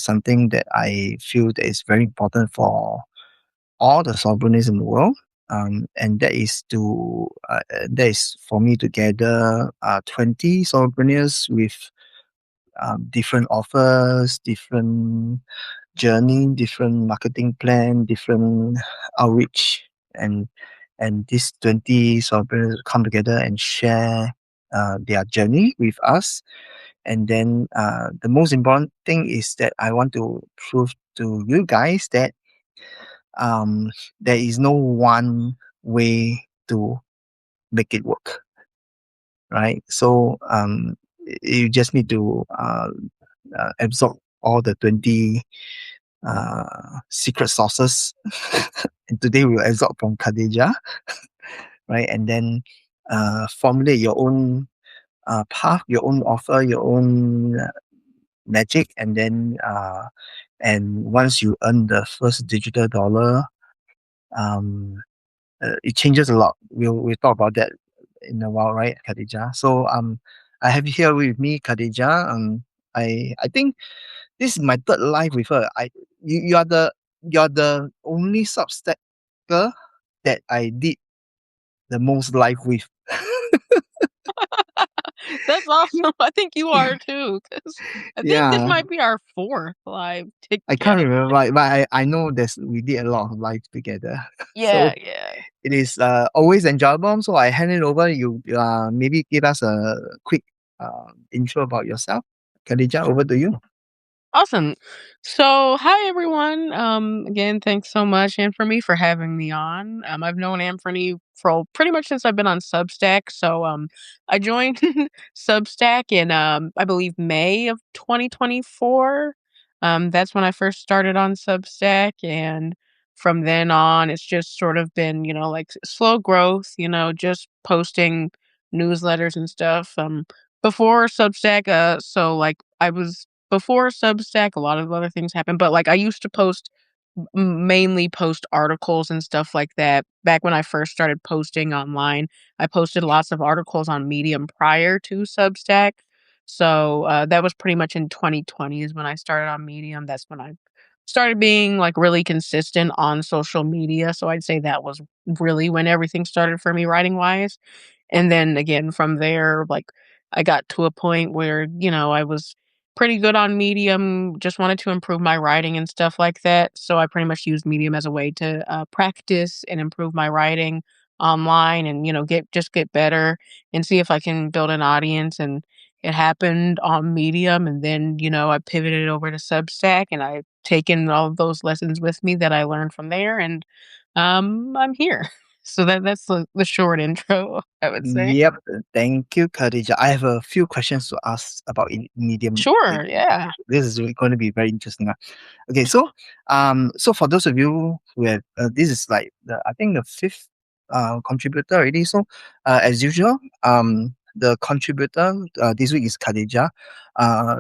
something that I feel that is very important for all the solopreneurs in the world. And that is for me to gather 20 solopreneurs with different offers, different journey, different marketing plan, different outreach, and these 20 solopreneurs come together and share their journey with us. And then the most important thing is that I want to prove to you guys that there is no one way to make it work, right? So you just need to absorb all the 20 secret sauces. And today we'll absorb from Khadejah, right? And then formulate your own path, your own offer, your own magic. And once you earn the first digital dollar, um, it changes a lot. We'll talk about that in a while, right, Khadijah? So I have here with me Khadijah. I think this is my third live with her. You're the only Substacker that I did the most live with. That's awesome. I think you are too, because I think this Yeah, might be our fourth live I can't together. remember, but I know we did a lot of live together. Yeah, So yeah. it is always enjoyable. So I hand it over. You maybe give us a quick intro about yourself. Khadija, over to you. Awesome. So, hi everyone. Again, thanks so much, Anthony, for having me on. I've known Anthony for pretty much since I've been on Substack. So, I joined Substack in I believe May of 2024. That's when I first started on Substack, and from then on, it's just sort of been, like slow growth. Just posting newsletters and stuff. Before Substack, so like I was before Substack, a lot of other things happened, but, like, I used to mainly post articles and stuff like that. Back when I first started posting online, I posted lots of articles on Medium prior to Substack. So, that was pretty much in 2020 is when I started on Medium. That's when I started being, like, really consistent on social media, so I'd say that was really when everything started for me writing-wise. And then again from there, like, I got to a point where, I was pretty good on Medium, just wanted to improve my writing and stuff like that. So I pretty much used Medium as a way to practice and improve my writing online and, get better and see if I can build an audience. And it happened on Medium. And then, I pivoted over to Substack and I've taken all of those lessons with me that I learned from there. And I'm here. So that's the short intro, I would say. Yep. Thank you, Khadija. I have a few questions to ask about Medium. Sure, yeah. This is really going to be very interesting. Okay, so for those of you who have this is like I think the fifth contributor already. So as usual, the contributor this week is Khadija.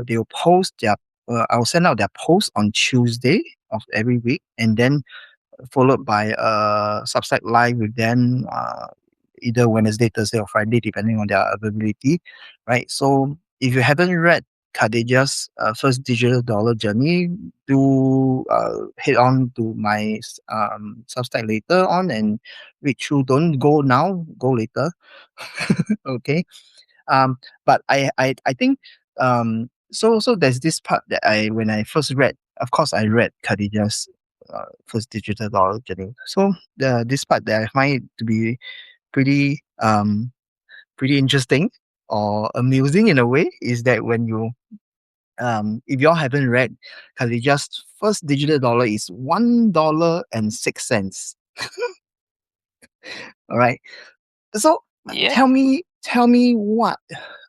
They will post their. I'll send out their post on Tuesday of every week, and then followed by a Substack live with them either Wednesday, Thursday, or Friday, depending on their availability, right? So if you haven't read Khadijah's first digital dollar journey, do head on to my Substack later on and read through. Don't go now, go later. Okay. But I think so there's this part that when I first read, of course I read Khadijah's first digital dollar journey. So this part that I find it to be pretty pretty interesting or amusing in a way is that when you if y'all haven't read Khadijah's first digital dollar is $1.06. All right. So Yeah. tell me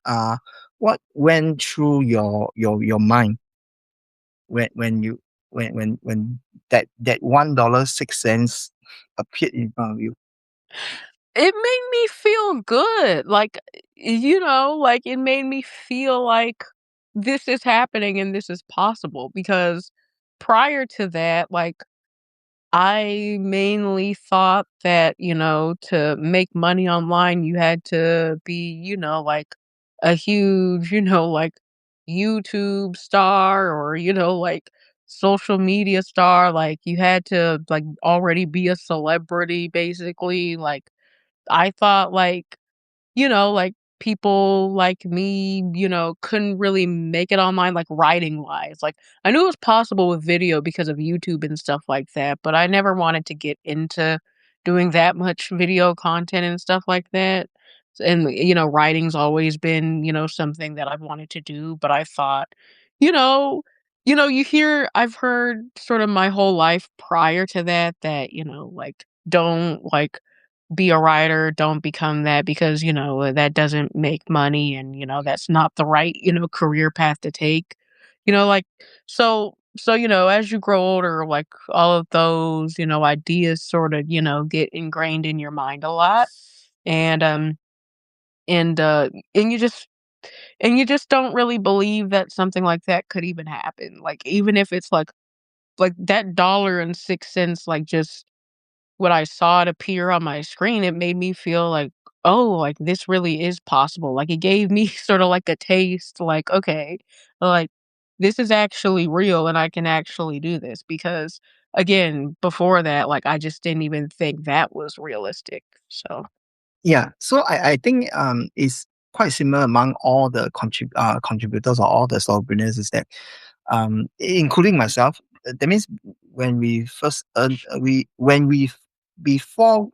uh what went through your mind when you when that $1.06 appeared in front of you. It made me feel good, like, like, it made me feel like this is happening and this is possible because prior to that, like, I mainly thought that, to make money online, you had to be, like a huge, like YouTube star or, like social media star, like, you had to, like, already be a celebrity, basically, like, I thought, like, people like me, couldn't really make it online, like, writing-wise, like, I knew it was possible with video because of YouTube and stuff like that, but I never wanted to get into doing that much video content and stuff like that, and, writing's always been, something that I've wanted to do, but I thought, you know I've heard sort of my whole life prior to that, like, don't, like, be a writer, don't become that because, that doesn't make money and, that's not the right, career path to take. Like as you grow older, like all of those, ideas sort of, get ingrained in your mind a lot. And and uh and you just don't really believe that something like that could even happen. Like even if it's like that $1.06, like just when I saw it appear on my screen, it made me feel like, "Oh, like, this really is possible." Like, it gave me sorta like a taste, like, "Okay, like, this is actually real and I can actually do this." Because, again, before that, like, I just didn't even think that was realistic, so Yeah, so I think it's quite similar among all the contributors or all the solopreneurs is that including myself. That means when we first earn, before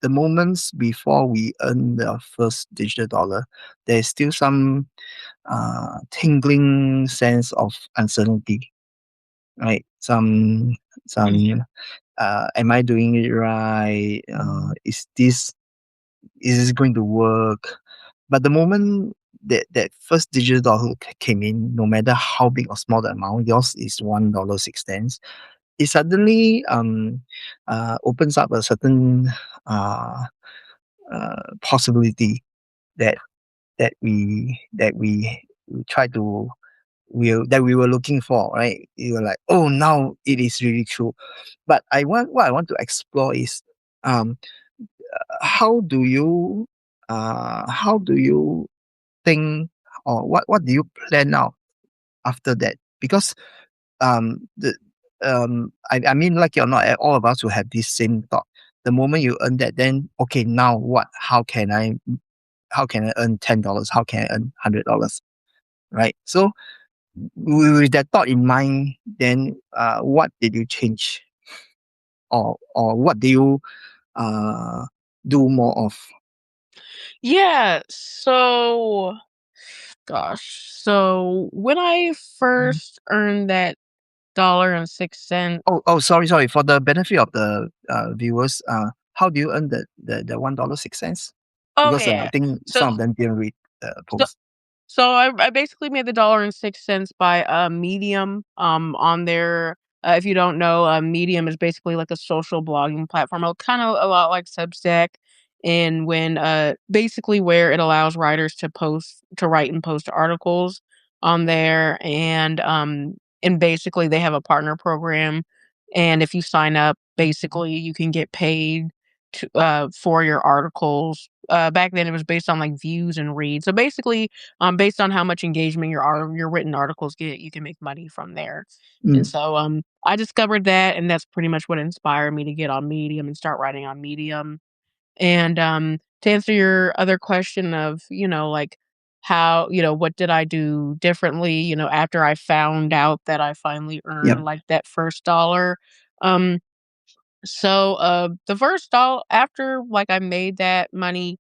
the moments before we earn the first digital dollar, there's still some tingling sense of uncertainty, right? Some am I doing it right? Is this going to work? But the moment that first digital dollar came in, no matter how big or small the amount, yours is $1.06. It suddenly opens up a certain uh, possibility that we try to that we were looking for, right? You were like, oh, now it is really true. But what I want to explore is um, how do you how do you think, or what do you plan out after that? Because the I mean, like you're not, all of us will have this same thought. The moment you earn that, then okay, now what? How can I earn $10? How can I earn $100? Right? So with that thought in mind, then what did you change, or what do you uh do more of? yeah, so gosh, so when I first earned that $1.06. Sorry. For the benefit of the viewers, how do you earn the $1.06? Oh, Because I yeah. think So some of them didn't read the so post. So I basically made the $1.06 by Medium on there. If you don't know, Medium is basically like a social blogging platform, kind of a lot like Substack, and when basically where it allows writers to write and post articles on there, and basically they have a partner program, and if you sign up, basically you can get paid for your articles. Back then it was based on like views and reads. So basically based on how much engagement your written articles get, you can make money from there. And Mm, so, I discovered that, and that's pretty much what inspired me to get on Medium and start writing on Medium. And, to answer your other question of, like, how what did I do differently, after I found out that I finally yep. earned, like, that first dollar? Um, the first dollar after, like, I made that money,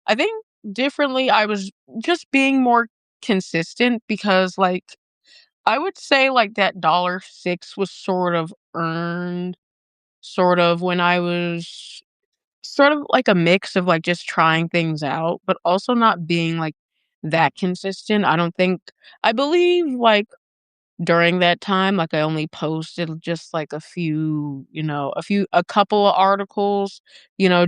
I think differently, I was just being more consistent because, like, I would say, like, that $1.06 was sort of earned sort of when I was sort of like a mix of, like, just trying things out, but also not being, like, that consistent. I believe, like, during that time, like, I only posted just, like, a couple of articles,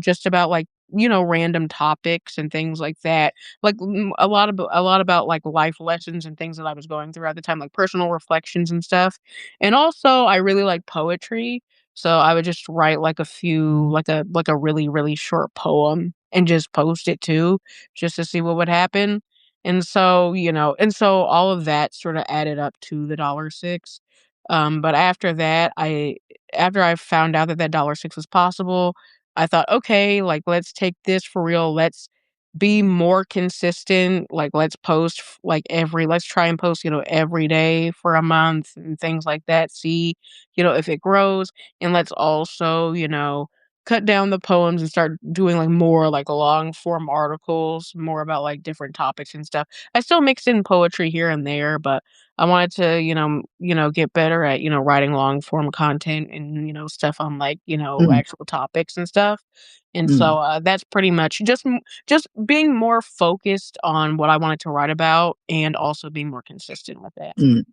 just about, like, random topics and things like that. Like, a lot about, like, life lessons and things that I was going through at the time, like, personal reflections and stuff. And also, I really like poetry, so I would just write, like, a few like a really, really short poem and just post it too, just to see what would happen. And so all of that sorta added up to the $1.06. But after I found out that that $1.06 was possible, I thought, okay, like let's take this for real. Let's be more consistent. Like let's try and post, every day for a month and things like that. See, if it grows. And let's also, cut down the poems and start doing like more like long form articles, more about like different topics and stuff. I still mix in poetry here and there, but I wanted to, get better at, writing long form content and, stuff on like, Mm, actual topics and stuff. And mm, so that's pretty much just being more focused on what I wanted to write about and also being more consistent with that. mm.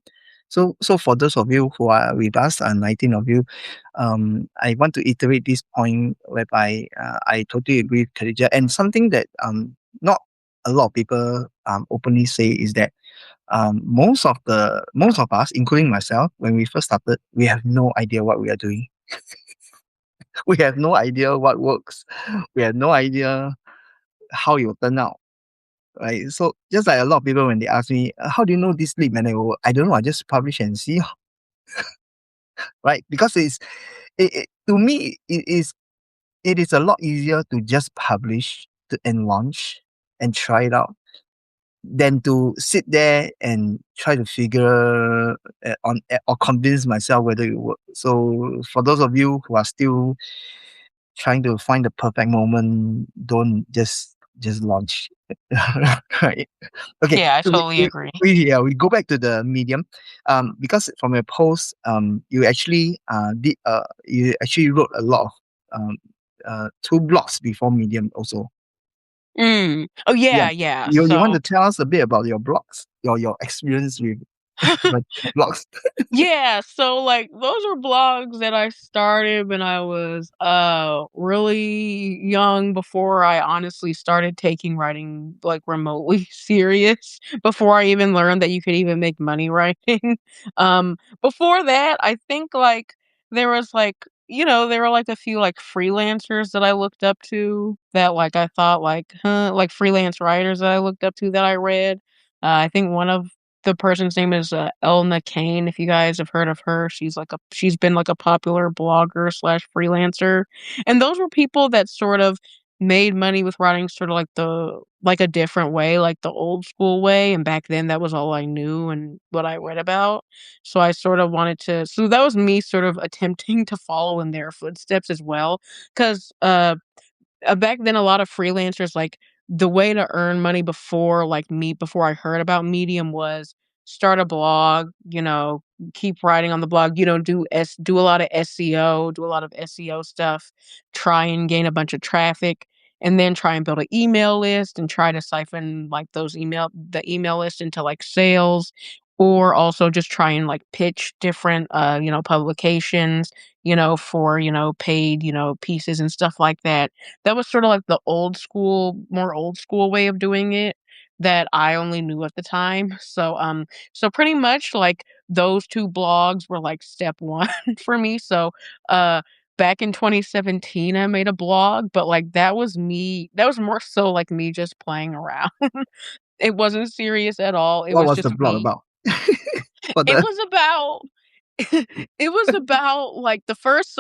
So for those of you who are with us, 19 of you, I want to iterate this point whereby I totally agree with Khadijah. And something that not a lot of people openly say is that most of us, including myself, when we first started, we have no idea what we are doing. We have no idea what works. We have no idea how it will turn out. Right. So just like a lot of people when they ask me, how do you know this lead? And I don't know. I just publish and see. Right. Because to me, it is a lot easier to just publish and launch and try it out than to sit there and try to figure or convince myself whether it works. So for those of you who are still trying to find the perfect moment, don't just launch. Right. Okay. Yeah, I So totally agree. we go back to the medium. Because from your post, you actually wrote a lot of two blogs before medium also. Mm. Oh Yeah. yeah, yeah. You want So to tell us a bit about your blogs, your experience with writing blogs? yeah, so, like, those were blogs that I started when I was, really young before I honestly started taking writing, like, remotely serious, before I even learned that you could even make money writing. Before that, I think, like, there was, like there were, like, a few, like, freelancers that I looked up to that, like, I thought, like, "Huh," like, freelance writers that I looked up to that I read. I think one of the person's name is, Elna Kane, if you guys have heard of her. She's been, like, a popular blogger/freelancer, slash freelancer, and those were people that sort of made money with writing sort of like a different way, like the old school way, and back then, that was all I knew and what I read about, so I sort of wanted to so that was me sort of attempting to follow in their footsteps as well, 'cause, back then a lot of freelancers like the way to earn money before I heard about Medium was start a blog, keep writing on the blog, do a lot of SEO, do a lot of SEO stuff, try and gain a bunch of traffic, and then try and build an email list and try to siphon like the email list into like sales, or also just try and like pitch different publications, for paid, pieces and stuff like that. That was sorta like the more old school way of doing it that I only knew at the time. So pretty much, like, those 2 blogs were, like, step 1 for me. So, uh, back in 2017, I made a blog, but, like, that was more so, like, me just playing around. It wasn't serious at all. It What was was the just blog me. about? For It the was about it was about, like, the first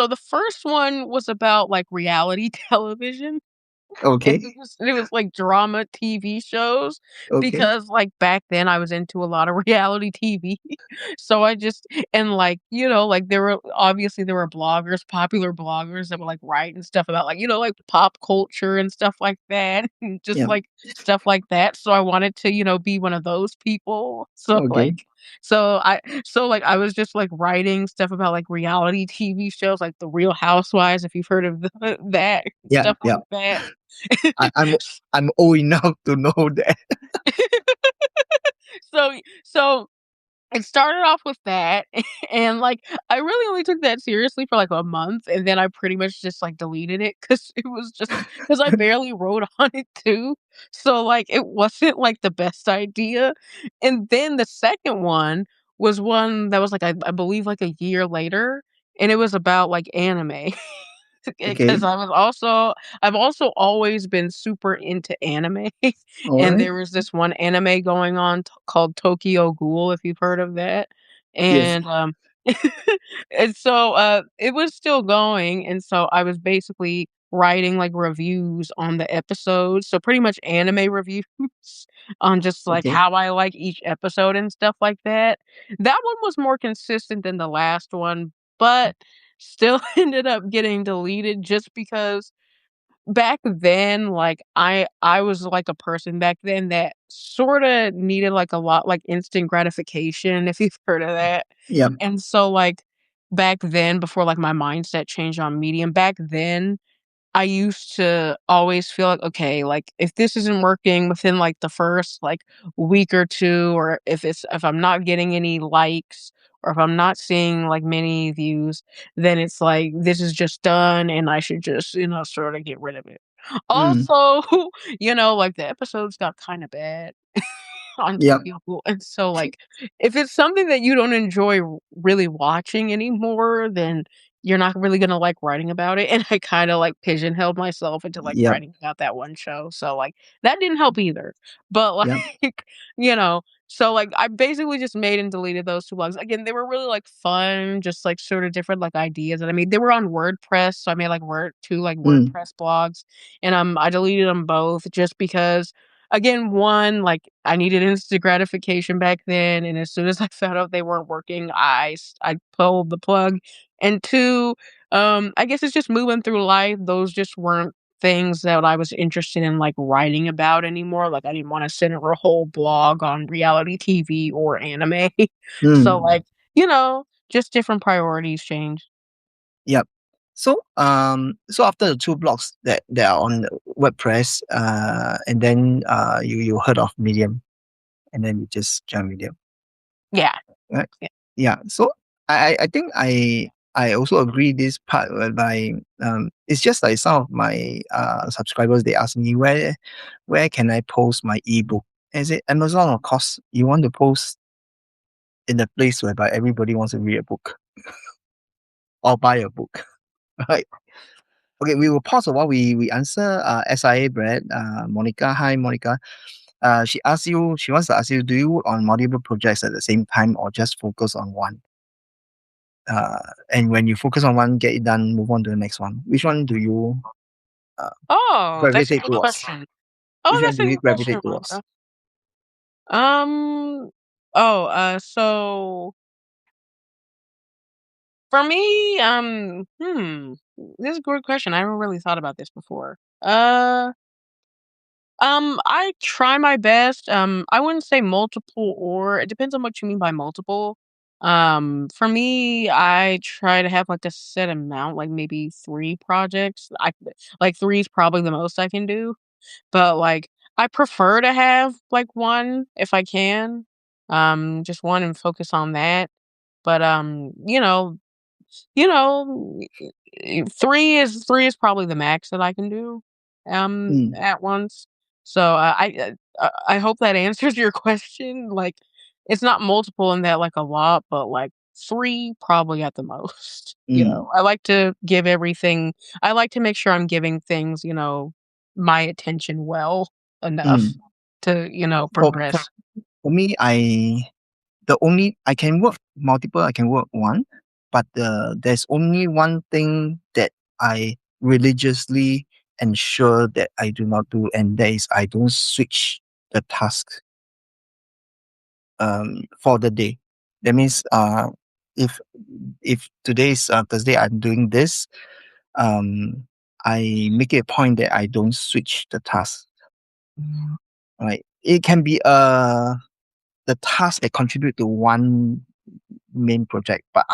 one was about, like, reality television. And okay, it was like drama TV shows okay, because, like, back then I was into a lot of reality TV. So I just and, like, like, there were popular bloggers that would, like, write and stuff about, like, like, pop culture and stuff like that, and just, yeah, like, stuff like that. So I wanted to, be one of those people. okay, Like, I was just, like, writing stuff about, like, reality TV shows, like The Real Housewives, if you've heard of that, yeah, stuff yeah. like that. I, I'm I'm old enough to know that. So it started off with that, and, like, I really only took that seriously for, like, a month, and then I pretty much just, like, deleted it because it was just because I barely wrote on it too. So, like, it wasn't, like, the best idea, and then the second one was one that was, like, I believe, like, a year later, and it was about, like, anime. Okay, Because I've also always been super into anime, all and right. there was this one anime going on called Tokyo Ghoul, if you've heard of that, Yes, and And so, it was still going, and so I was basically writing, like, reviews on the episodes, so pretty much anime reviews on just, like, Okay. how I like each episode and stuff like that. That one was more consistent than the last one, but still ended up getting deleted just because back then, like, I was, like, a person back then that sorta needed, like, a lot like, instant gratification, if you've heard of that. Yep. And so, like, back then, before, like, my mindset changed on Medium, back then I used to always feel like, okay, like if this isn't working within like the first like week or two, or if I'm not getting any likes or if I'm not seeing like many views, then it's like this is just done and I should just, sort of get rid of it. Mm. Also, like the episodes got kind of bad on some Yep. people. And so, like, if it's something that you don't enjoy really watching anymore, then you're not really gonna like writing about it. And I kind of like pigeonholed myself into like Yep. writing about that one show. So like that didn't help either. But like, Yep. you know, so like I basically just made and deleted those two blogs. Again, they were really like fun, just like sort of different like ideas that I made. They were on WordPress, so I made like two like Mm. WordPress blogs, and I deleted them both just because again, one, like, I needed instant gratification back then, and as soon as I found out they weren't working, I pulled the plug, and two, I guess it's just moving through life, those just weren't things that I was interested in, like, writing about anymore, like, I didn't wanna center a whole blog on reality TV or anime. So, Mm. like, just different priorities changed. Yep. So after the two blogs that are on the WordPress, and then you heard of Medium, and then you just join Medium, Yeah. right? Yeah. Yeah. So I think I also agree this part whereby it's just like some of my subscribers, they ask me where can I post my ebook? And I say Amazon, of course. You want to post in a place whereby everybody wants to read a book or buy a book, right? Okay, we will pause a while. We answer SIA Brad, Monica. Hi, Monica. She wants to ask you, do you work on multiple projects at the same time or just focus on one? And when you focus on one, get it done, move on to the next one. Which one do you uh, Oh, that's a gravitate good towards? question. Oh, Which one that's do a you good question, gravitate towards? Monica. Um, so for me, this is a good question. I haven't really thought about this before. I try my best. I wouldn't say multiple or it depends on what you mean by multiple. For me, I try to have like a set amount, like maybe three projects. Like three is probably the most I can do. But, like, I prefer to have, like, one if I can, just one and focus on that. But, you know, 3 is probably the max that I can do, Mm, at once. So, I hope that answers your question, like, it's not multiple in that, like, a lot, but, like, 3 probably at the most, mm, I like to give everything I like to make sure I'm giving things, my attention well enough mm. to, For, progress. for me, I can work multiple, I can work one, but there's only one thing that I religiously ensure that I do not do, and that is I don't switch the task for the day. That means if if today is Thursday, I'm doing this. Um, I make it a point that I don't switch the task. Right? It can be the task that contribute to one main project, but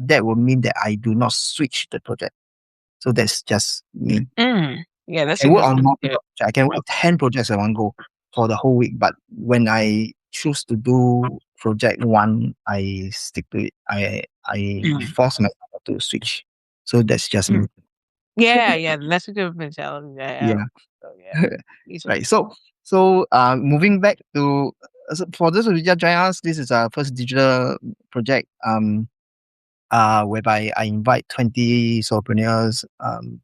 that will mean that I do not switch the project. So that's just me. Yeah, I that's a can work good on one too. multiple projects. I can work 10 projects at one go for the whole week. But when I choose to do project one, I stick to it. I Mm, force myself to switch. So that's just mm. me. Yeah, yeah, that's a good mentality to have. Yeah. So, yeah, easily. Right. So moving back to so for those of you just join us, this is our first digital project. Whereby I invite 20 solopreneurs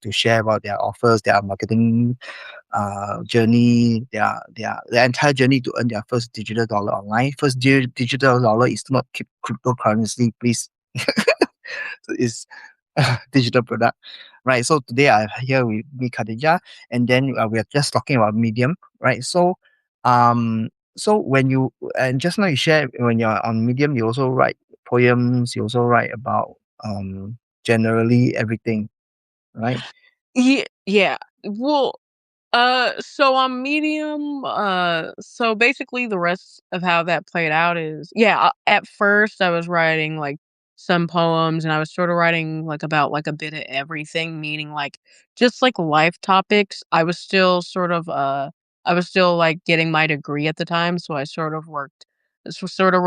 to share about their offers, their marketing journey, their entire journey to earn their first digital dollar online. First digital dollar is not cryptocurrency, please. It's digital product, right? So today I'm here with me, Khadejah, and then we are just talking about Medium, right? Um, so when you and just now you share when you're on Medium, you also write poems. You also write about generally everything, right? Yeah. Well, so on Medium, so basically the rest of how that played out is, yeah, at first I was writing like some poems and I was sort of writing like about like a bit of everything, meaning like just like life topics. I was still like getting my degree at the time, so I sort of wrote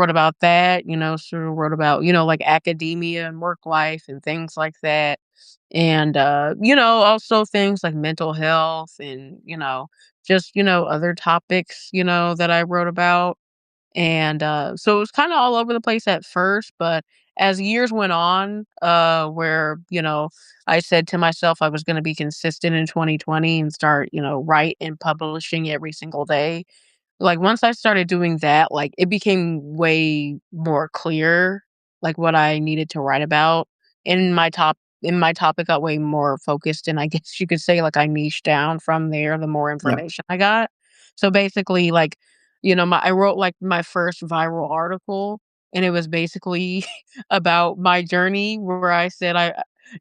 about that, sort of wrote about, like academia and work life and things like that. And also things like mental health and, just, other topics, that I wrote about. And so it was kind of all over the place at first, but as years went on, where, I said to myself I was going to be consistent in 2020 and start, write and publishing every single day. Like, once I started doing that, like, it became way more clear, like, what I needed to write about, and my topic got way more focused, and I guess you could say, like, I niched down from there the more Yeah. information I got. So, basically, like, I wrote, like, my first viral article, and it was basically about my journey where I said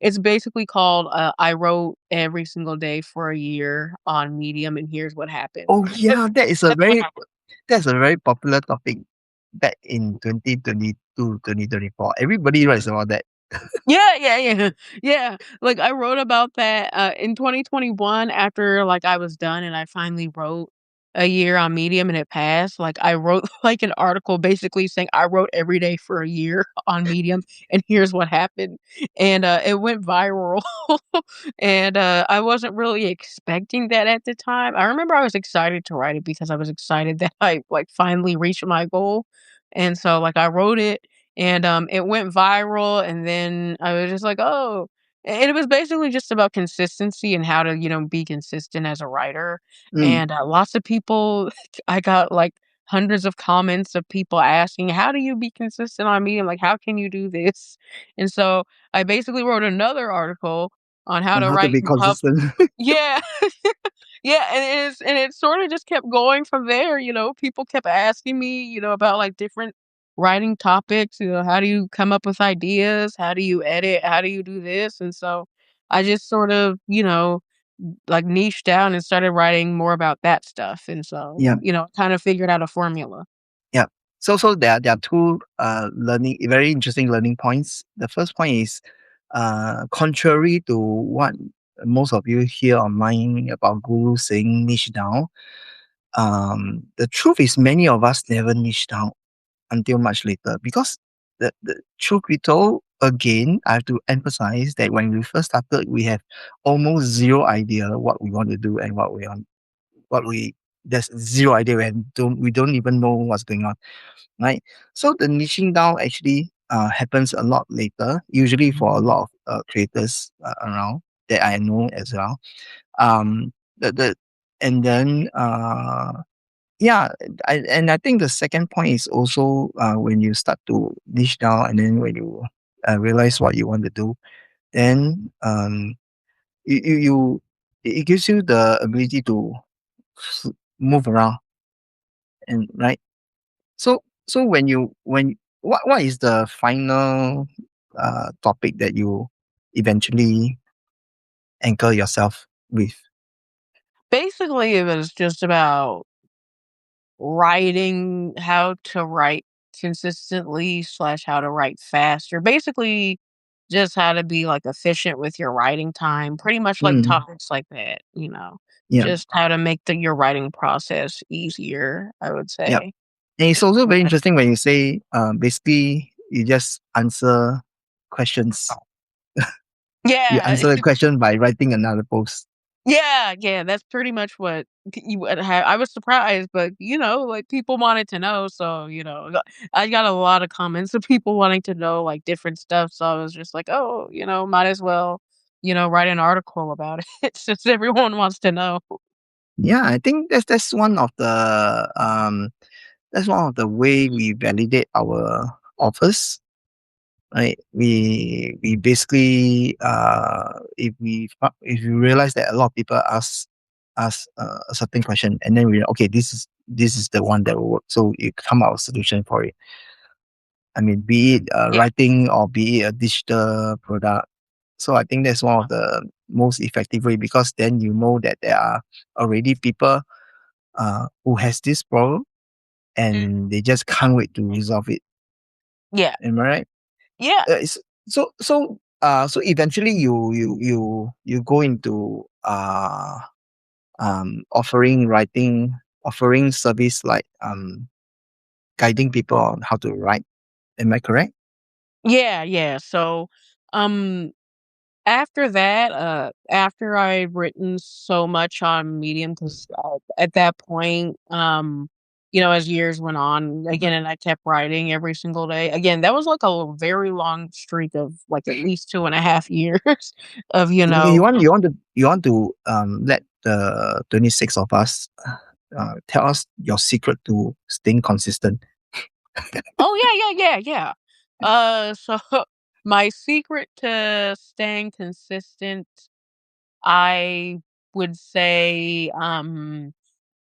it's basically called, "I wrote every single day for a year on Medium, and here's what happened." Oh yeah, That's what happened. that's a very popular topic back in 2022, 2024. Everybody writes about that. Yeah. Yeah, like, I wrote about that, in 2021 after, like, I was done and I finally wrote a year on Medium and it passed, like, I wrote, like, an article basically saying, "I wrote every day for a year on Medium, and here's what happened," and, it went viral, and, I wasn't really expecting that at the time. I remember I was excited to write it because I was excited that I, like, finally reached my goal, and so, like, I wrote it and, it went viral, and then I was just like, "Oh," and it was basically just about consistency and how to, be consistent as a writer, Mm, and, lots of people I got, like, hundreds of comments of people asking, "How do you be consistent on Medium? Like, how can you do this?" And so, I basically wrote another article on how on to how to write be and pub consistent. Yeah. Yeah, and it sorta just kept going from there, people kept asking me, about, like, different writing topics, "How do you come up with ideas? How do you edit? How do you do this?" And so, I just sort of, like, niched down and started writing more about that stuff, and so, Yeah, kind of figured out a formula. yeah. So there are two learning very interesting learning points. The first point is contrary to what most of you hear online about guru saying niche down. The truth is many of us never niche down until much later because the truth be told, again, I have to emphasize that when we first started, we have almost zero idea what we want to do and what we there's zero idea and we don't even know what's going on, right? So the niching down actually happens a lot later, usually for a lot of creators around that I know as well. The and then yeah, I think the second point is also when you start to niche down and then when you realize what you want to do, then you it gives you the ability to s- move around and right. So when what is the final topic that you eventually anchor yourself with? Basically, it was just about writing, how to write consistently slash how to write faster. Basically, just how to be like efficient with your writing time. Pretty much like Mm, topics like that. yeah, Just how to make your writing process easier. I would yeah. say. And it's also very Yeah. interesting when you say, basically, you just answer questions. You Yeah. answer the question by writing another post. Yeah, that's pretty much what you would have. I was surprised, but like people wanted to know, so I got a lot of comments of people wanting to know like different stuff. So I was just like, oh, might as well, write an article about it since everyone wants to know. Yeah, I think that's one of the that's one of the way we validate our offers. Right, we basically if we realize that a lot of people ask a certain question, and then we okay, this is the one that will work, so you come out with a solution for it. I mean, be it Yeah. writing or be it a digital product. So I think that's one of the most effective way, because then you know that there are already people who has this problem, Mm. and they just can't wait to resolve it. Yeah. Am I right? Yeah. So eventually you go into offering service like guiding people on how to write. Am I correct? Yeah, yeah. So, um, after that, after I've written so much on Medium, because at that point, as years went on, again, and I kept writing every single day. Again, that was like a very long streak of like at least 2.5 years of Let the 26 of us tell us your secret to staying consistent. Oh yeah, yeah, yeah, yeah. So my secret to staying consistent, I would say,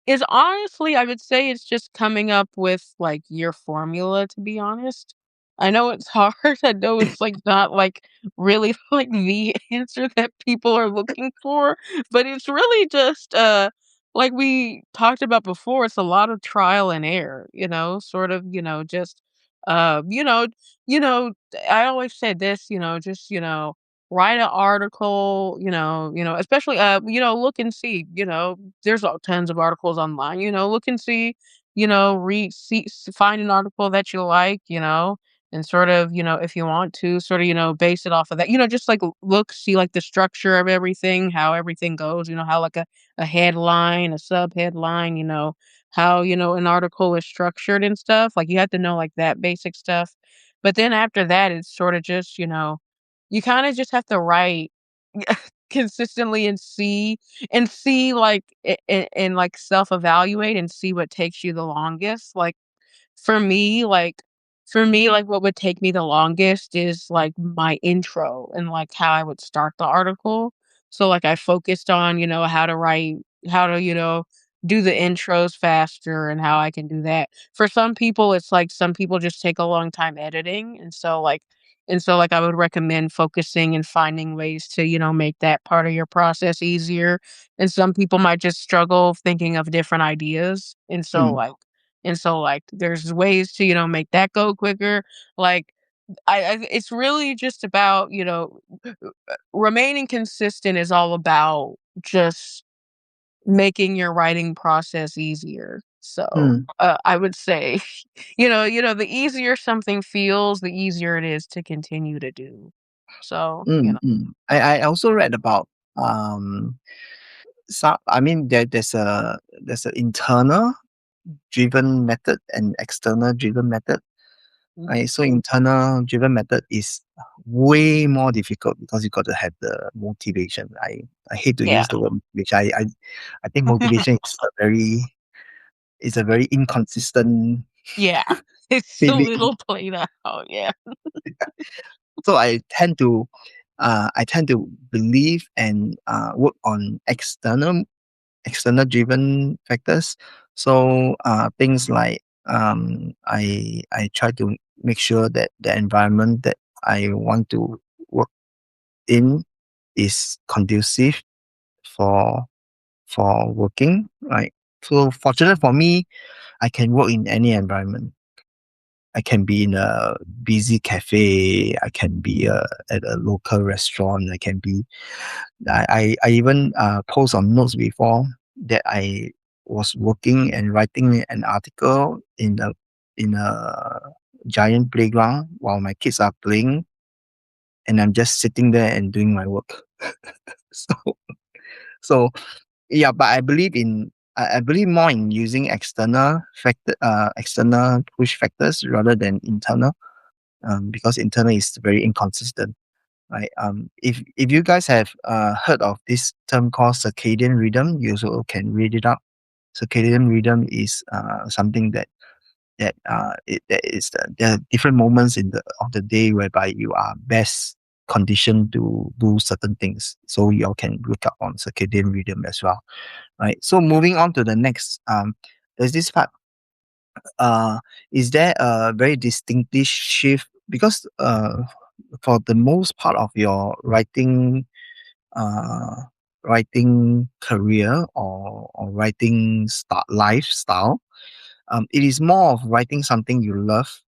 is honestly, I would say it's just coming up with, like, your formula, to be honest. I know it's hard, I know it's, like, not, like, really, like, the answer that people are looking for, but it's really just, like we talked about before, it's a lot of trial and error, sort of, just, uh, you know you know, I always said this, just, write an article, especially, look and see, there's tons of articles online, look and see, read, see, find an article that you like, and sort of, if you want to sort of, base it off of that, just like look, see like the structure of everything, how everything goes, how like a headline, a sub headline, how, an article is structured and stuff. Like you have to know like that basic stuff. But then after that, it's sort of just, you kind of just have to write consistently and see like and like self-evaluate and see what takes you the longest. Like for me, like what would take me the longest is like my intro and like how I would start the article. So like I focused on, how to write, how to, do the intros faster and how I can do that. For some people, it's like some people just take a long time editing. And so like I would recommend focusing and finding ways to, make that part of your process easier. And some people might just struggle thinking of different ideas. And so, there's ways to, make that go quicker. Like, it's really just about, remaining consistent is all about just making your writing process easier. So, Mm, I would say, the easier something feels, the easier it is to continue to do. So. I also read about um I mean there's an internal driven method and external driven method. Mhm. Right? So internal driven method is way more difficult because you got to have the motivation. I hate to Yeah. use the word motivation. I think motivation is a very inconsistent Yeah. It's a feeling. little played out, yeah. So I tend to believe and work on external driven factors. So things like I try to make sure that the environment that I want to work in is conducive for for working. Right. So fortunate for me, I can work in any environment. I can be in a busy cafe. I can be at a local restaurant. I even post on notes before that I was working and writing an article in a giant playground while my kids are playing, and I'm just sitting there and doing my work. so so yeah, but I believe more in using external push factors rather than internal, because internal is very inconsistent. right? If you guys have heard of this term called circadian rhythm, you also can read it up. Circadian rhythm is something that is there are different moments in the of the day whereby you are best conditioned to do certain things. So you all can look up on circadian rhythm as well, right? So moving on to the next, there's this part. Uh, is there a very distinctive shift because for the most part of your uh, writing career or writing lifestyle, it is more of writing something you love,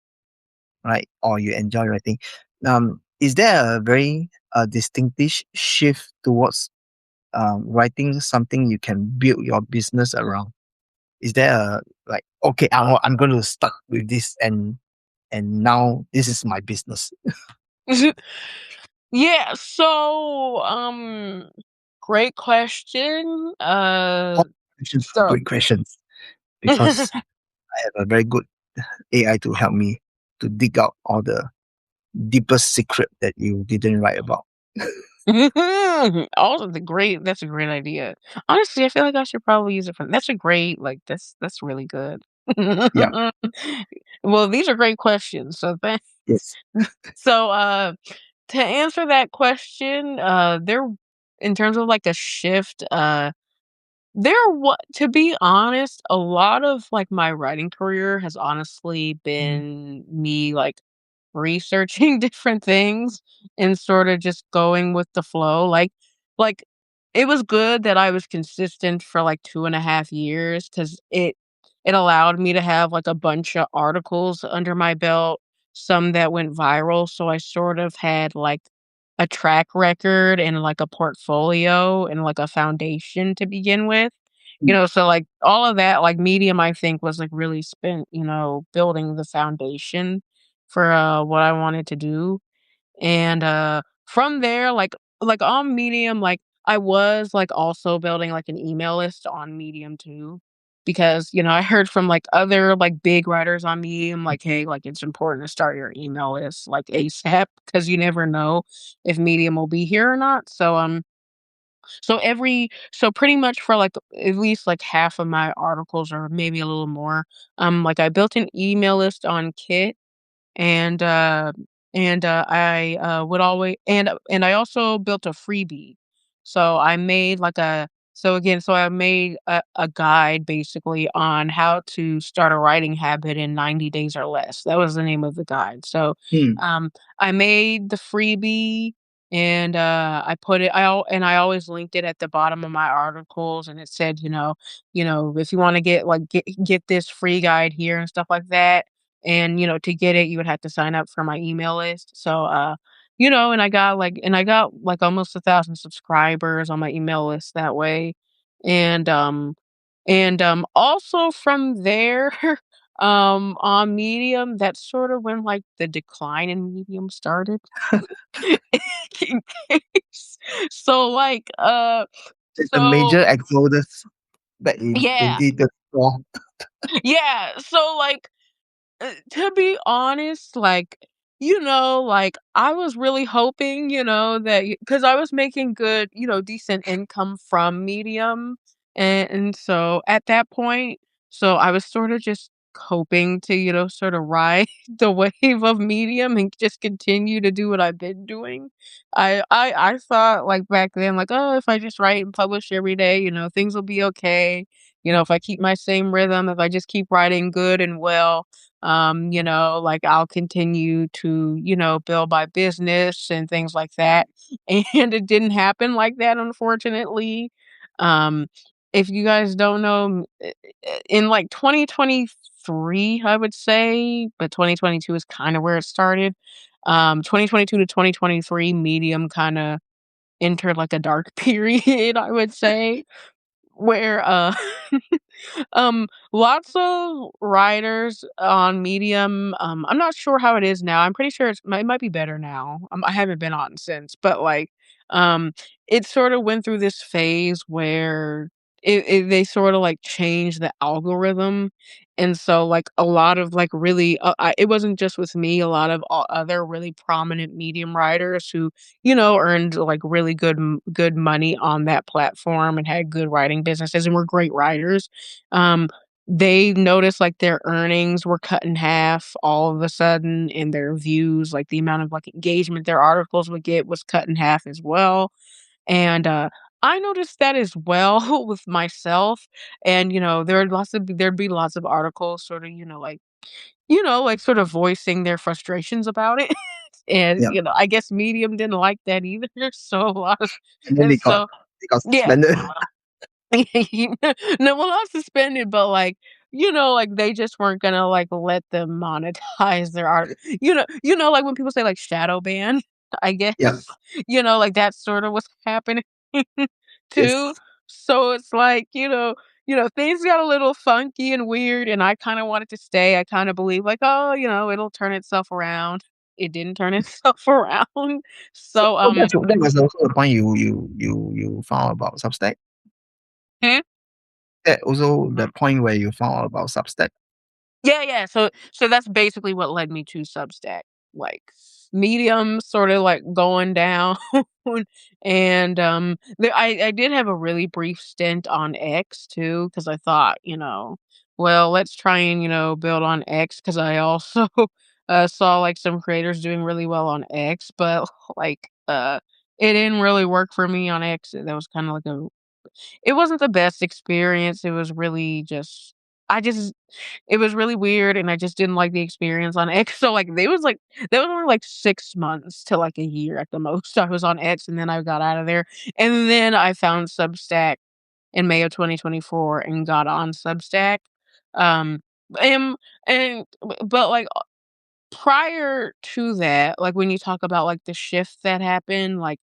right? Or you enjoy writing. Is there a very distinctive shift towards writing something you can build your business around? Is there a like okay, I'm going to start with this and now this is my business. Yeah, so great question. All questions are So great questions because I have a very good AI to help me to dig out all the deepest secret that you didn't write about. also that's a great idea. Honestly, I feel like I should probably use it for that's a great like that's really good. Yeah. Well, these are great questions. So thanks. Yes. So to answer that question, there in terms of like a shift, there what to be honest, a lot of like my writing career has honestly Mm, been me like researching different things and sort of just going with the flow. Like it was good that I was consistent for like 2.5 years because it allowed me to have like a bunch of articles under my belt, some that went viral. So I sort of had like a track record and like a portfolio and like a foundation to begin with. mm, So like all of that, like Medium, I think was like really spent, building the foundation for what I wanted to do. And from there, like on Medium, like I was like also building like an email list on Medium too. Because, I heard from like other like big writers on Medium, like, hey, like it's important to start your email list like ASAP because you never know if Medium will be here or not. So pretty much for like at least like half of my articles or maybe a little more, like I built an email list on Kit and I would always and I also built a freebie. So I made like a so again, so I made a guide basically on how to start a writing habit in 90 days or less. That was the name of the guide. So mm, um I made the freebie and I put it and I always linked it at the bottom of my articles and it said, if you want to get this free guide here and stuff like that and, to get it, you would have to sign up for my email list. So, and I got like almost 1,000 subscribers on my email list that way. And, also from there, on Medium, that's sort of when like the decline in Medium started. So like, it's a major so exodus back in yeah, 2024. yeah. So like, to be honest, like, like I was really hoping, that because I was making good, decent income from Medium. And so at that point, so I was sort of just hoping to, sort of ride the wave of Medium and just continue to do what I've been doing. I thought like back then, like, oh, if I just write and publish every day, things will be okay. If I keep my same rhythm, if I just keep writing good and well, like I'll continue to, build my business and things like that. And it didn't happen like that, unfortunately. Um, if you guys don't know, in like 2023, I would say, but 2022 is kind of where it started. 2022 to 2023, Medium kind of entered like a dark period, I would say, where lots of writers on Medium, I'm not sure how it is now. I'm pretty sure it might be better now. I haven't been on since, but like, um, it sort of went through this phase where they sorta, like, changed the algorithm, and so, like, a lot of, like, really it wasn't just with me, a lot of o other really prominent Medium writers who, earned, like, really good money on that platform and had good writing businesses and were great writers. Um, they noticed, like, their earnings were cut in half all of a sudden, and their views, like, the amount of, like, engagement their articles would get was cut in half as well. And, I noticed that as well with myself, and, there'd be lots of articles sorta, like, sort of voicing their frustrations about it. And, Yeah. I guess Medium didn't like that either, so a lot of And then and so they got yeah. suspended. No, well, not suspended, but, like, like, they just weren't gonna, like, let them monetize their art. Like, when people say, like, shadow ban, I guess, Yeah. like, that sorta was happening too. Yes. So it's like, things got a little funky and weird, and I kinda wanted to stay. I kinda believe, like, "Oh, it'll turn itself around." It didn't turn itself around. So So, that was also the point you found about Substack? hmm? That also the point where you found out about Substack? Yeah, yeah. So that's basically what led me to Substack. Like Medium sort of like going down and I did have a really brief stint on X too cuz I thought, well, let's try and, build on X cuz I also saw like some creators doing really well on X, but like it didn't really work for me on X. That was kind of like a it wasn't the best experience. It was really just I just it was really weird, and I just didn't like the experience on X. So, like, there was only, like, 6 months to, like, a year at the most I was on X, and then I got out of there, and then I found Substack in May of 2024 and got on Substack. Um, and but, like, prior to that, like, when you talk about, like, the shift that happened, like,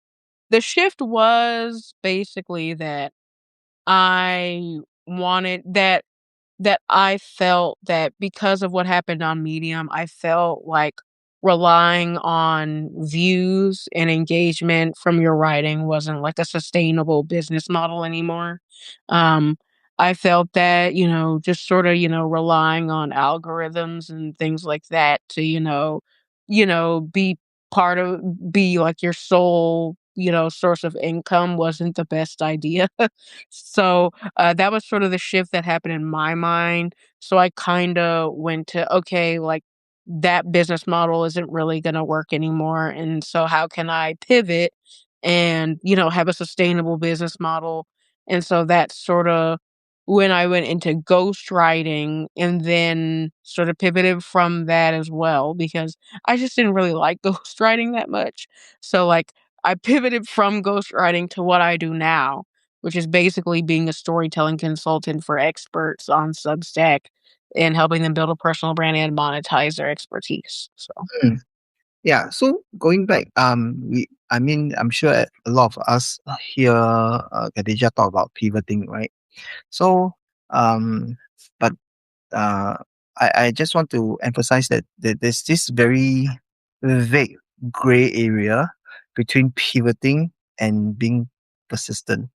the shift was basically that I wanted that I felt that because of what happened on Medium, I felt like relying on views and engagement from your writing wasn't like a sustainable business model anymore. Um, I felt that, just sort of, relying on algorithms and things like that to, be be like your sole, source of income wasn't the best idea. So that was sort of the shift that happened in my mind. So I kind of went to, okay, like that business model isn't really going to work anymore. And so how can I pivot and, have a sustainable business model? And so that's sort of when I went into ghostwriting and then sort of pivoted from that as well because I just didn't really like ghostwriting that much. So like I pivoted from ghostwriting to what I do now, which is basically being a storytelling consultant for experts on Substack and helping them build a personal brand and monetize their expertise. So, Mm. Yeah. So going back, I mean, I'm sure a lot of us here, Khadijah talk about pivoting, right? So, um, but uh, I just want to emphasize that there's this very vague gray area between pivoting and being persistent,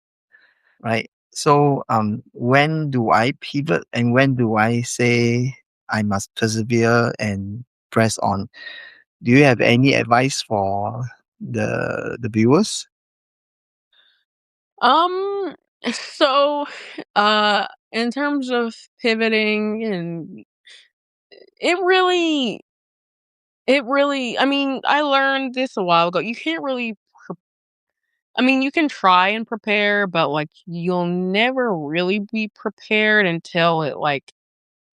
right? So, when do I pivot and when do I say I must persevere and press on? Do you have any advice for the viewers? um, so, uh, in terms of pivoting and it really, I mean, I learned this a while ago. You can't really, I mean, you can try and prepare, but like you'll never really be prepared until it like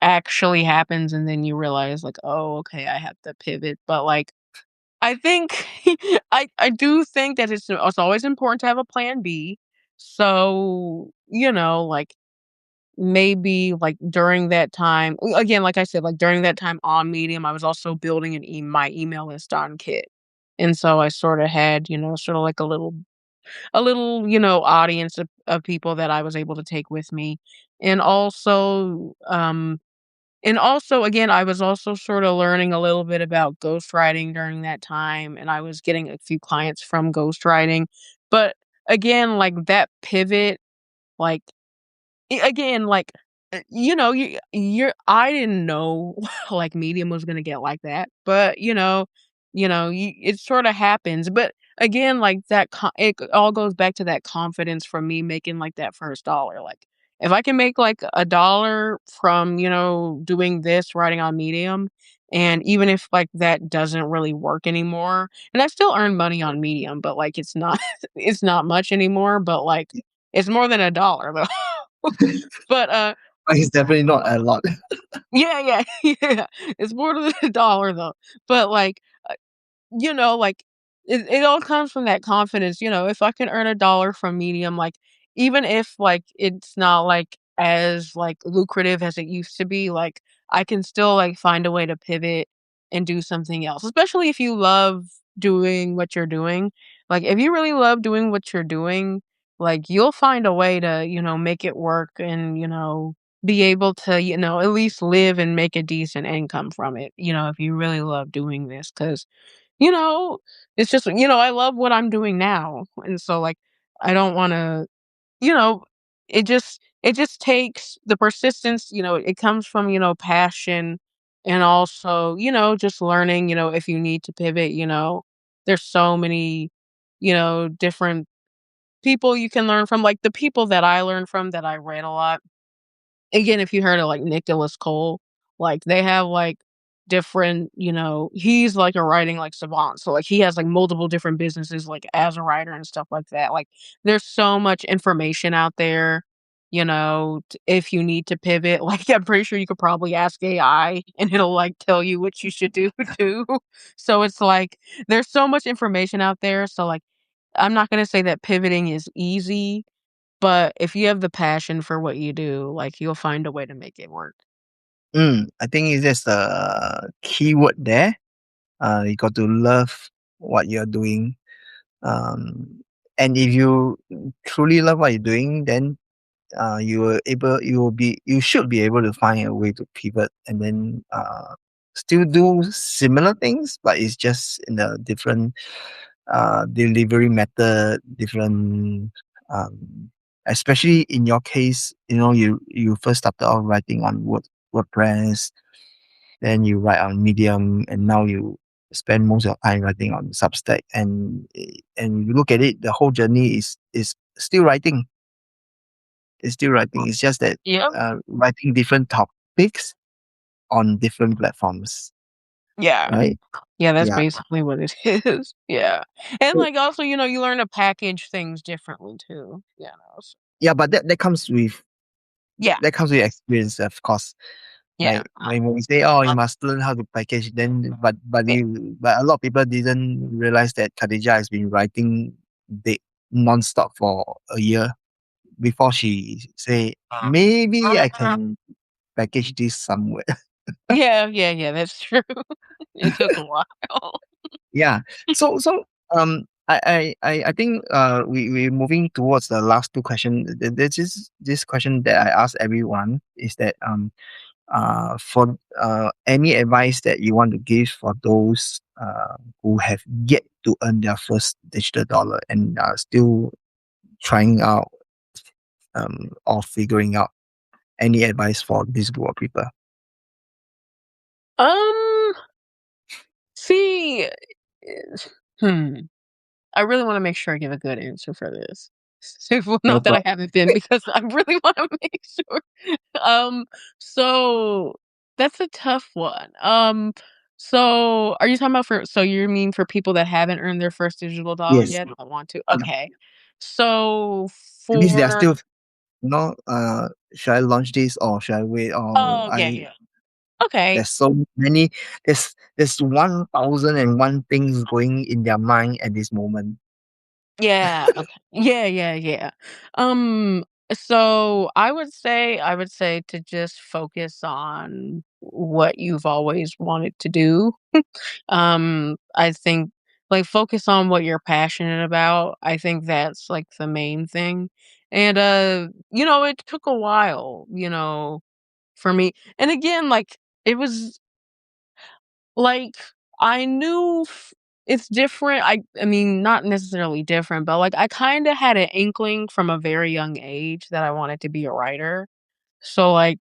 actually happens and then you realize like, "Oh, okay, I have to pivot." But, like, I think I do think that it's always important to have a plan B. So, like, maybe, like, during that time again, like I said, like, during that time on Medium, I was also building my email list on Kit. And so I sorta had, sorta like a little, audience of people that I was able to take with me. And also, again, I was also sorta learning a little bit about ghostwriting during that time, and I was getting a few clients from ghostwriting. But again, like that pivot, like again, like, you're I didn't know, like, Medium was gonna get like that, but, it sorta happens, but again, like, it all goes back to that confidence from me making, like, that first dollar, like, if I can make, like, a dollar from, doing this, writing on Medium, and even if, like, that doesn't really work anymore, and I still earn money on Medium, but, like, it's not it's not much anymore, but, like, it's more than a dollar though. But, But it's definitely not a lot. yeah, yeah, yeah, it's more than a dollar though, but, like, like, it all comes from that confidence, if I can earn a dollar from Medium, like, even if, like, it's not, like, as, like, lucrative as it used to be, like, I can still, like, find a way to pivot and do something else, especially if you love doing what you're doing. Like, if you really love doing what you're doing, like, you'll find a way to, make it work and, be able to, at least live and make a decent income from it, if you really love doing this, 'cause you know, it's just, I love what I'm doing now, and so, like, I don't wanna, you know, it just takes the persistence, it comes from, passion and also, just learning, if you need to pivot, there's so many, different people you can learn from, like, the people that I learned from that I read a lot. Again, if you heard of, like, Nicholas Cole, like, they have, like, different, he's, like, a writing, like, savant, so, like, he has, like, multiple different businesses, like, as a writer and stuff like that, like, there's so much information out there, t if you need to pivot, like, I'm pretty sure you could probably ask AI, and it'll, like, tell you what you should do too. So, it's like, there's so much information out there, so, like, I'm not gonna say that pivoting is easy, but if you have the passion for what you do, like, you'll find a way to make it work. I think it's just the key word there. You got to love what you're doing. Um, and if you truly love what you're doing, then you should be able to find a way to pivot and then still do similar things, but it's just in a different delivery method, different. Especially in your case, you first started off writing on WordPress, then you write on Medium, and now you spend most of your time writing on Substack. And you look at it, the whole journey is still writing. It's still writing. It's just that Yep. writing different topics on different platforms, Yeah. right? Yeah, that's Yeah. basically what it is. Yeah. And, So, like, also, you learn to package things differently too, s yeah, but Yeah. that comes with experience, of course. Yeah. Like when we say, "Oh, you must learn how to package," then Yeah. but a lot of people didn't realize that Khadijah has been writing the non-stop for a year before she say, "Maybe I can package this somewhere." Yeah, yeah, yeah, that's true. It took a while. Yeah. I think we're moving towards the last two questions. There's this question that I ask everyone is that for any advice that you want to give for those who have yet to earn their first digital dollar and are still trying out or figuring out, any advice for this group of people? Um, see, hmm. I really wanna make sure I give a good answer for this. Well, No not that I problem. haven't been because I really wanna make sure. Um, so that's a tough one. So are you talking about so you mean for people that haven't earned their first digital dollar Yes. yet but want to? Yeah. Okay. So It means they are for still, should I launch this or should I wait? Or oh, yeah, I yeah. Okay. there's so many there's 1,001 things going in their mind at this moment. Yeah, okay. Yeah, yeah, yeah. Um, so I would say to just focus on what you've always wanted to do. I think, like, focus on what you're passionate about. I think that's, like, the main thing. And, it took a while, for me. And again, like, it was like I knew. it's different. I mean, not necessarily different, but, like, I kinda had an inkling from a very young age that I wanted to be a writer. So, like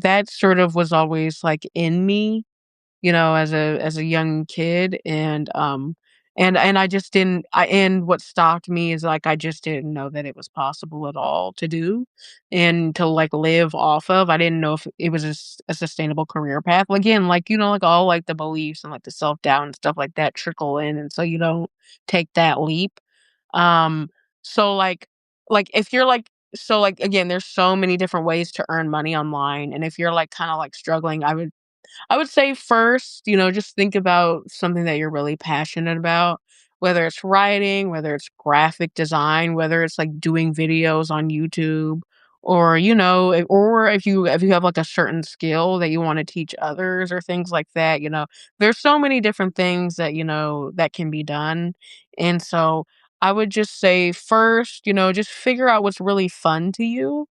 that sort of was always, like, in me, as a young kid, and I just didn't I and what stopped me is, like, I just didn't know that it was possible at all to do and to, like, live off of. I didn't know if it was a sustainable career path. Again, like, like, all, like, the beliefs and, like, the self-doubt and stuff like that trickle in, and so you don't take that leap. Um, so, if you're, again, there's so many different ways to earn money online, and if you're, like, kinda, like, struggling, I would say first, just think about something that you're really passionate about, whether it's writing, whether it's graphic design, whether it's like doing videos on YouTube, or or if you have like a certain skill that you want to teach others or things like that. There's so many different things that that can be done, and so I would just say first, just figure out what's really fun to you,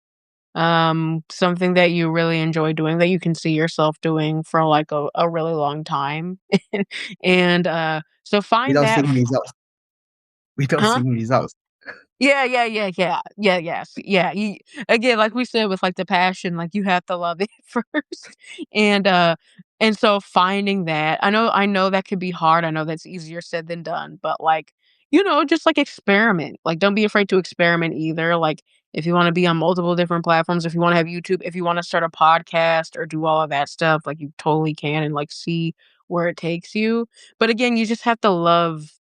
something that you really enjoy doing, that you can see yourself doing for, like, a really long time. And, so find without that seeing f results. Without Huh? seeing results. Yeah, yeah, yeah, yeah. Yeah, yes, yeah, you again, like we said with, like, the passion, like, you have to love it first, and, uh, and so finding that I know that could be hard, I know that's easier said than done, but, like, just, like, experiment, like, don't be afraid to experiment either, like, if you wanna be on multiple different platforms, if you wanna have YouTube, if you wanna start a podcast or do all of that stuff, like, you totally can and, like, see where it takes you, but again, you just have to love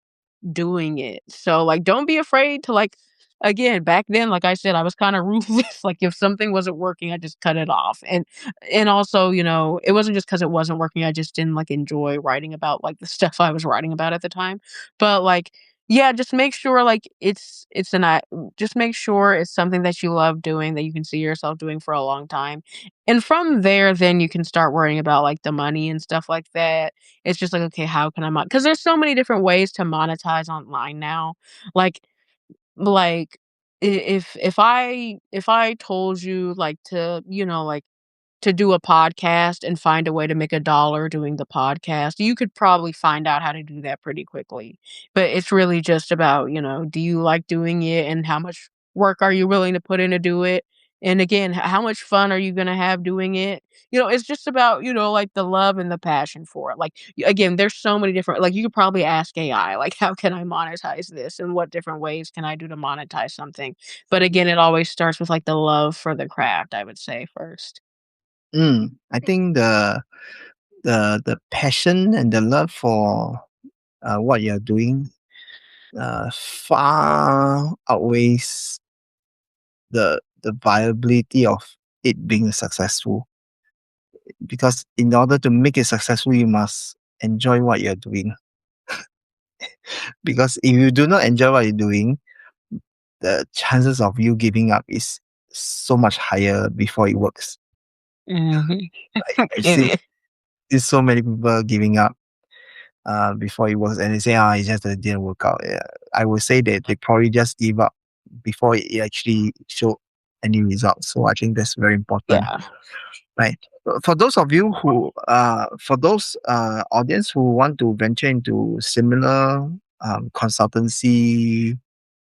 doing it. So, like, don't be afraid to, like, again, back then, like I said, I was kinda ruthless, like, if something wasn't working, I just cut it off, and also, it wasn't just because it wasn't working, I just didn't, like, enjoy writing about, like, the stuff I was writing about at the time, but, like, yeah, just make sure, like, just make sure it's something that you love doing, that you can see yourself doing for a long time, and from there, then you can start worrying about, like, the money and stuff like that. It's just like, "Okay, how can I because there's so many different ways to monetize online now. Like if I told you, like, to do a podcast and find a way to make $1 doing the podcast, you could probably find out how to do that pretty quickly. But it's really just about, do you like doing it and how much work are you willing to put in to do it? And again, how much fun are you going to have doing it? It's just about, like the love and the passion for it. Like, again, there's so many different, like, you could probably ask AI, like, how can I monetize this? And what different ways can I do to monetize something? But again, it always starts with like the love for the craft, I would say first. I think the passion and the love for what you're doing far outweighs the viability of it being successful. Because in order to make it successful, you must enjoy what you're doing. Because if you do not enjoy what you're doing, the chances of you giving up is so much higher before it works. Mhm. I've It seen is. there's so many people giving up before it works, and they say, "Ah, it just didn't work out." Yeah, I would say that they probably just give up before it actually showed any results. So I think that's very important, Yeah. right? For those of you who, for those audience who want to venture into similar consultancy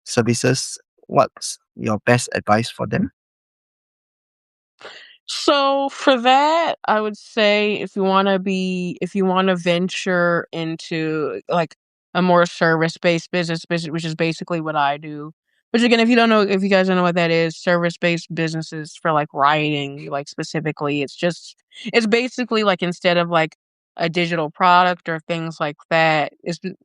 services, what's your best advice for them? So for that, I would say if you want to venture into like a more service-based business, which is basically what I do. Which again, if you guys don't know what that is, service-based businesses for like writing, like specifically, it's basically like instead of like a digital product or things like that,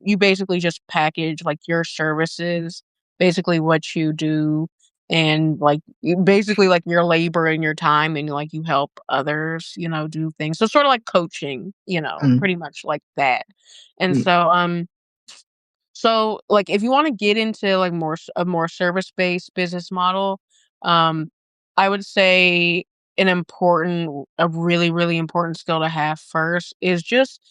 you basically just package like your services, basically what you do, and like you basically like your labor and your time, and like you help others, do things, so sort of like coaching, Mm, pretty much like that. And mm, so like if you want to get into like a more service based business model, um I would say a really really important skill to have first is just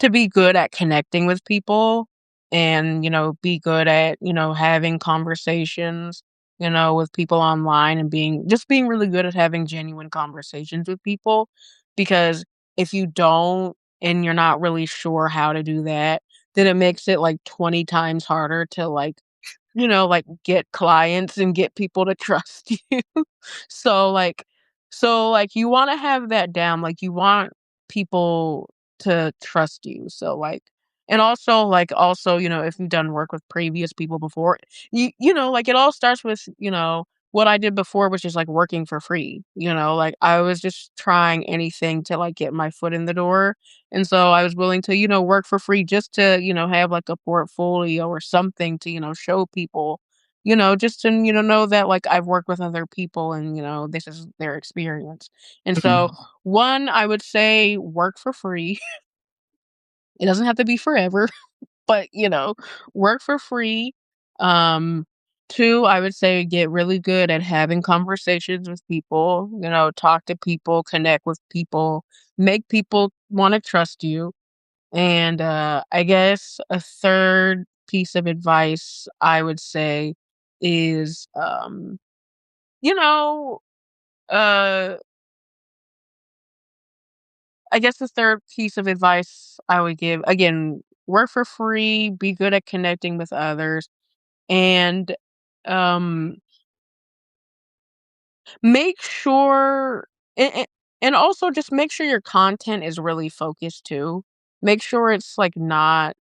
to be good at connecting with people, and, be good at, having conversations, with people online, and being really good at having genuine conversations with people. Because if you don't and you're not really sure how to do that, then it makes it like 20 times harder to like, like get clients and get people to trust you. So like you want to have that down. Like you want people to trust you. So like and also if you've done work with previous people before, like it all starts with, what I did before, which is like working for free. Like I was just trying anything to like get my foot in the door. And so I was willing to, work for free just to, have like a portfolio or something to, show people, just to, know that like I've worked with other people and, this is their experience. And so, Mm, one, I would say work for free. It doesn't have to be forever, but, work for free. Um, Two, I would say get really good at having conversations with people, talk to people, connect with people, make people want to trust you. And I guess a third piece of advice I would say is, you know, uh, I guess the third piece of advice I would give again, work for free, be good at connecting with others, and um, make sure, and, and also just make sure your content is really focused too. Make sure it's like not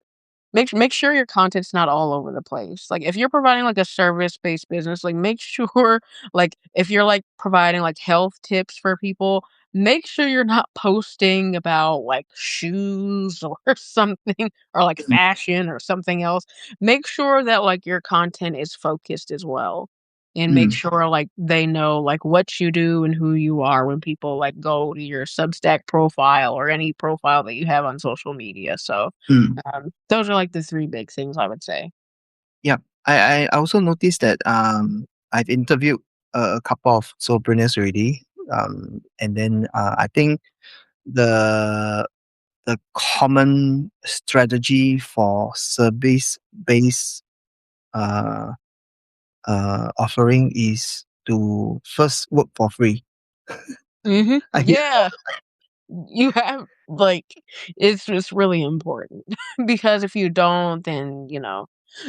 make sure your content's not all over the place. Like, if you're providing, like, a service-based business, like, make sure, like, if you're, like, providing, like, health tips for people, make sure you're not posting about, like, shoes or something or, like, mm, fashion or something else. Make sure that, like, your content is focused as well, and make mm, sure, like, they know, like, what you do and who you are when people, like, go to your Substack profile or any profile that you have on social media, so mm. those are, like, the 3 big things I would say. Yeah. I also noticed that I've interviewed a couple of solopreneurs already. And then I think the the common strategy for service based uh, offering is to first work for free. Mhm. I hear Yeah. You have like, it's just really important because if you don't, then,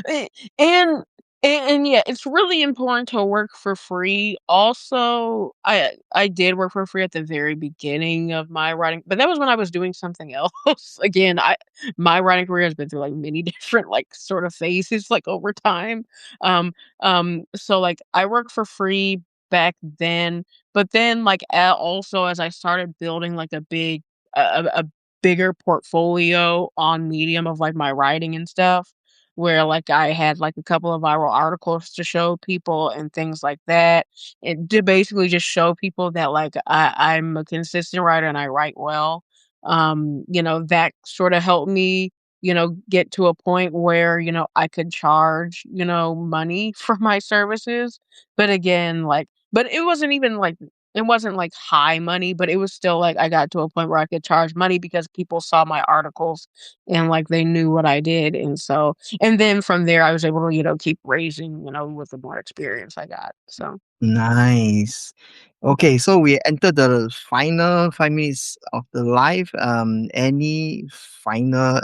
a and and yeah, it's really important to work for free. Also, I did work for free at the very beginning of my writing, but that was when I was doing something else. Again, I my writing career has been through, like, many different, like, sort of phases, like, over time. Um, so, like, I worked for free back then, but then, like, also as I started building, like, a bigger portfolio on Medium of, like, my writing and stuff, where, like, I had, like, a couple of viral articles to show people and things like that, and to basically just show people that, like, I'm a consistent writer and I write well. That sorta helped me, get to a point where, I could charge, money for my services, but again, like but it wasn't, like, high money, but it was still, like, I got to a point where I could charge money because people saw my articles and, like, they knew what I did, and then from there, I was able to, keep raising, with the more experience I got, so. nice. Okay, so we enter the final 5 minutes of the live. Any final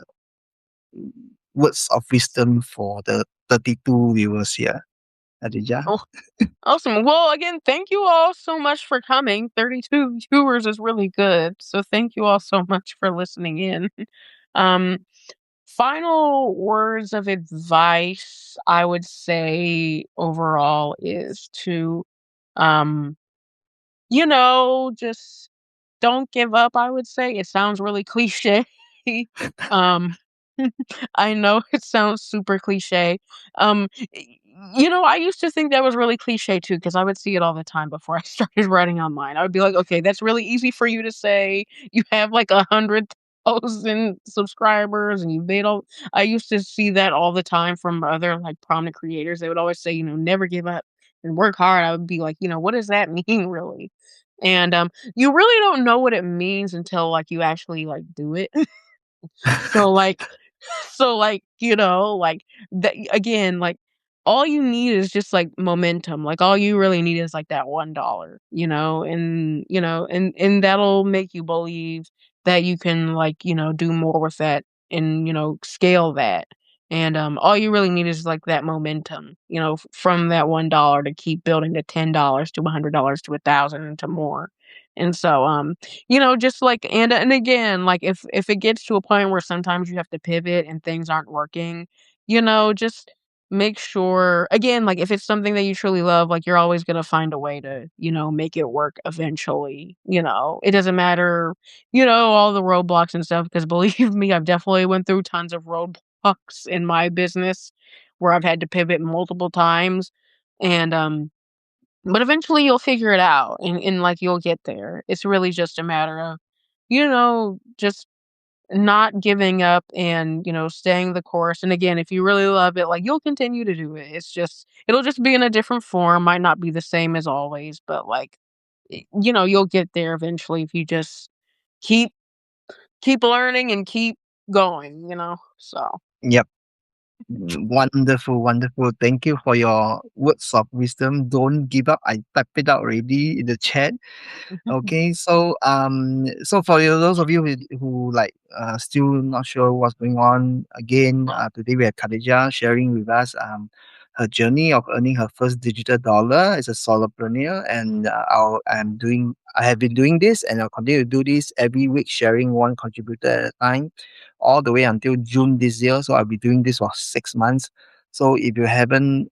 words of wisdom for the 32 viewers here, Khadijah? Oh, awesome. Well, again, thank you all so much for coming. 32 viewers is really good, so thank you all so much for listening in. Um, Final words of advice, I would say overall is to, um, just don't give up, I would say. It sounds really cliche. Um, I know it sounds super cliche. I used to think that was really cliche too, because I would see it all the time before I started writing online. I would be like, okay, that's really easy for you to say. You have like 100,000 subscribers and you made all. I used to see that all the time from other like prominent creators. They would always say, never give up and work hard. I would be like, what does that mean really? And you really don't know what it means until like you actually like do it. So like like that again, like all you need is just like momentum. Like all you really need is like that $1, and that'll make you believe that you can like, do more with that and, scale that. And, all you really need is, like, that momentum, from that $1 to keep building to $10 to $100 to 1,000 and to more. And so, just like and again, like, if it gets to a point where sometimes you have to pivot and things aren't working, just make sure again, like, if it's something that you truly love, like, you're always gonna find a way to, make it work eventually, It doesn't matter, all the roadblocks and stuff, because believe me, I've definitely went through tons of roadblocks in my business where I've had to pivot multiple times, and, but eventually you'll figure it out and, like, you'll get there. It's really just a matter of, just not giving up and, staying the course, and again, if you really love it, like, you'll continue to do it. It'll just be in a different form, might not be the same as always, but, like, you'll get there eventually if you just keep keep learning and keep going, so. Yep. Wonderful, wonderful. Thank you for your words of wisdom. Don't give up. I typed it out already in the chat. Okay, so for those of you who like still not sure what's going on, again, today we have Khadejah sharing with us her journey of earning her first digital dollar as a solopreneur, and I have been doing this, and I'll continue to do this every week, sharing one contributor at a time, all the way until June this year. So I'll be doing this for 6 months. So if you haven't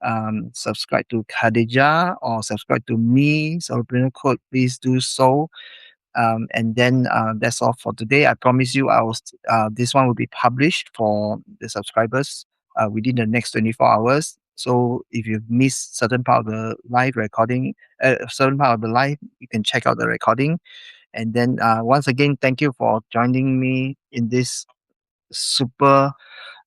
subscribed to Khadijah or subscribed to me, Solopreneur Code, please do so. And then that's all for today. I promise you, this one will be published for the subscribers within the next 24 hours. So if you've missed certain part of the live recording, certain part of the live, you can check out the recording. And then once again, thank you for joining me in this super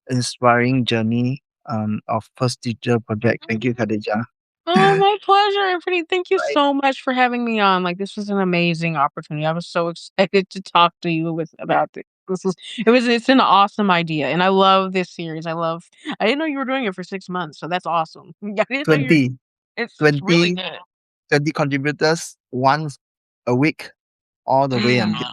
inspiring journey of First Teacher Project. Thank you, Khadija. Oh, my pleasure, Anthony. Thank you Right. so much for having me on. Like, this was an amazing opportunity. I was so excited to talk to you about this. It's an awesome idea. And I love this series. I didn't know you were doing it for 6 months. So that's awesome. I didn't know 20, it's really 20, good. 20 contributors once a week, all the way until Mm.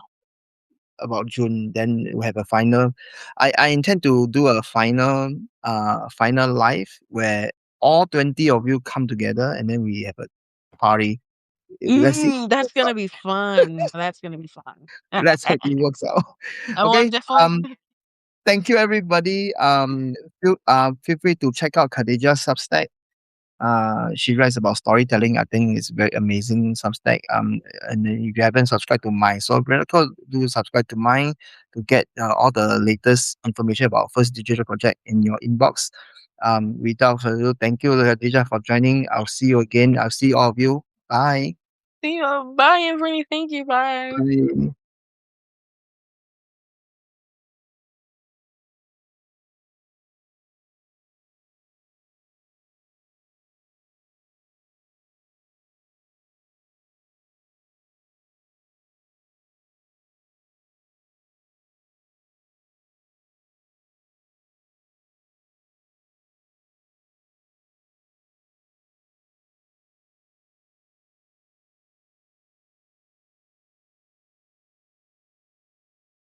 about June. Then we have a final. I intend to do a final live where all 20 of you come together and then we have a party. Let's see. That's gonna be fun. That's gonna be fun. Let's hope it works out. Oh, I'm Okay. definitely Thank you, everybody. Feel free to check out Khadijah's Substack. She writes about storytelling. I think it's very amazing Substack. And then if you haven't subscribed to mine, so do subscribe to mine to get all the latest information about First Digital Project in your inbox. Without further ado, thank you, Khadijah, for joining. I'll see you again. I'll see all of you. Bye. see you. Bye, Anthony. Thank you. Bye. Bye.